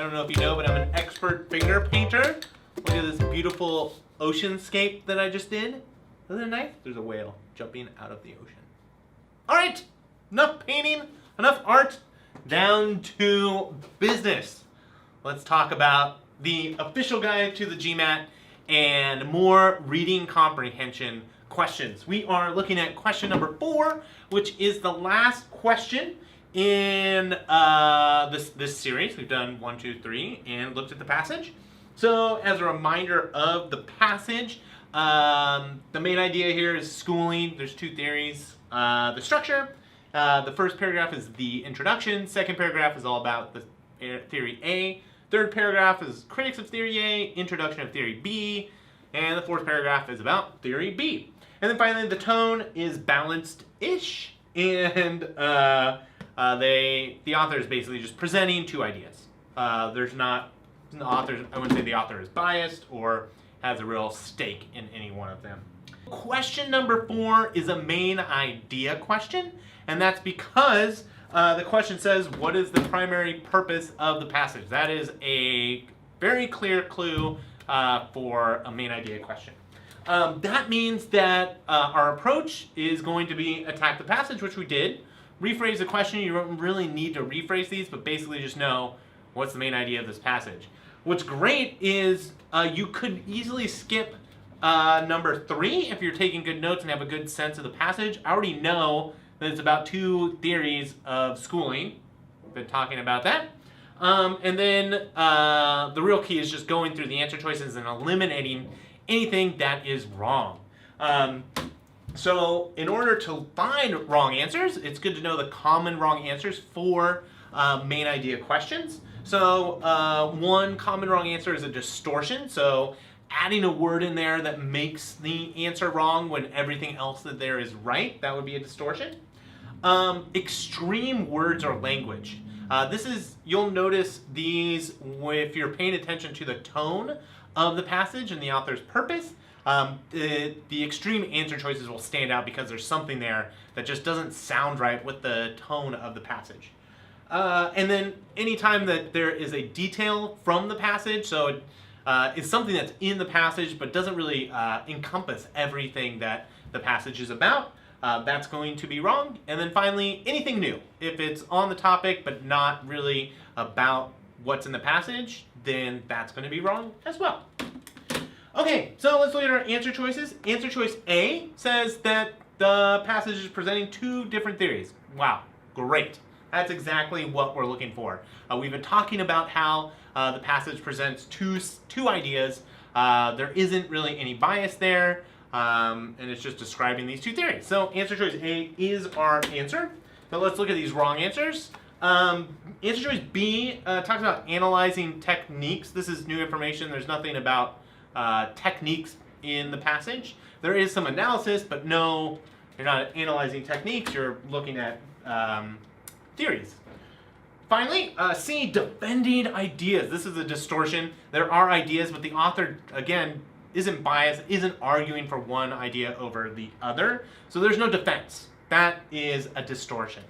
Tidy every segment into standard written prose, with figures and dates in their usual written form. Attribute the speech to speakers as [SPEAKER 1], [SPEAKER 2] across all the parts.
[SPEAKER 1] don't know if you know, but I'm an expert finger painter. Look at this beautiful oceanscape that I just did. Isn't it nice? There's a whale jumping out of the ocean. All right, enough painting, enough art, down to business. Let's talk about the official guide to the GMAT and more reading comprehension questions. We are looking at question number 4, which is the last question in this series. We've done 1, 2, 3 and looked at the passage. So as a reminder of the passage, the main idea here is schooling. There's 2 theories. The structure, the first paragraph is the introduction. Second paragraph is all about the theory A. Third paragraph is critics of theory A, introduction of theory B, and the fourth paragraph is about theory B. And then finally the tone is balanced-ish, and the author is basically just presenting 2 ideas. There's not, the author, I wouldn't say the author is biased or has a real stake in any one of them. Question number 4 is a main idea question, and that's because the question says, what is the primary purpose of the passage? That is a very clear clue for a main idea question. That means that our approach is going to be attack the passage, which we did. Rephrase the question. You don't really need to rephrase these, but basically just know what's the main idea of this passage. What's great is you could easily skip number 3 if you're taking good notes and have a good sense of the passage. I already know that it's about 2 theories of schooling. We've been talking about that. And then the real key is just going through the answer choices and eliminating anything that is wrong. So in order to find wrong answers, it's good to know the common wrong answers for main idea questions. So one common wrong answer is a distortion. So adding a word in there that makes the answer wrong when everything else that there is right, that would be a distortion. Extreme words or language. You'll notice these if you're paying attention to the tone of the passage and the author's purpose. The extreme answer choices will stand out because there's something there that just doesn't sound right with the tone of the passage. And then anytime that there is a detail from the passage, so it's something that's in the passage but doesn't really encompass everything that the passage is about, that's going to be wrong. And then finally, anything new. If it's on the topic but not really about what's in the passage, then that's going to be wrong as well. Okay, so let's look at our answer choices. Answer choice A says that the passage is presenting 2 different theories. Wow, great. That's exactly what we're looking for. We've been talking about how the passage presents two ideas. There isn't really any bias there, and it's just describing these 2 theories. So answer choice A is our answer. So let's look at these wrong answers. Answer choice B talks about analyzing techniques. This is new information. There's nothing about techniques in the passage. There is some analysis, but no, you're not analyzing techniques. You're looking at theories. Finally, C, defending ideas. This is a distortion. There are ideas, but the author, again, isn't biased, isn't arguing for one idea over the other. So there's no defense. That is a distortion.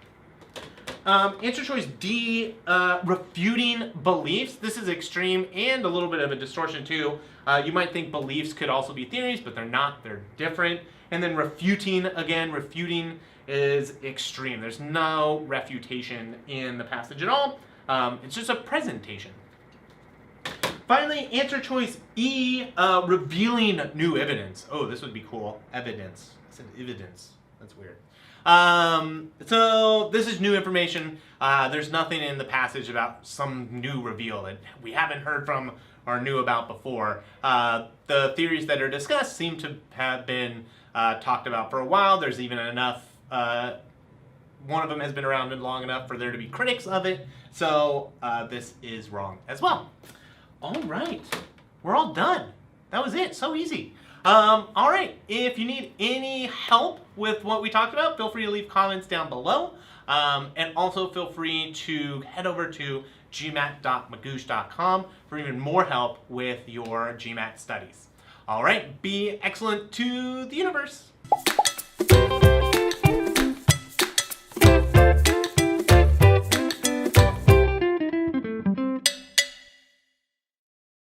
[SPEAKER 1] Answer choice D, refuting beliefs. This is extreme and a little bit of a distortion too. You might think beliefs could also be theories, but they're not. They're different. And then refuting, again, refuting is extreme. There's no refutation in the passage at all. It's just a presentation. Finally, answer choice E, revealing new evidence. Oh, this would be cool. Evidence. I said evidence. That's weird. So this is new information. There's nothing in the passage about some new reveal that we haven't heard from or knew about before. The theories that are discussed seem to have been talked about for a while. There's even enough, one of them has been around long enough for there to be critics of it. So this is wrong as well. All right, we're all done. That was it, so easy. All right, if you need any help with what we talked about, feel free to leave comments down below. And also feel free to head over to gmat.magoosh.com for even more help with your GMAT studies. All right, be excellent to the universe.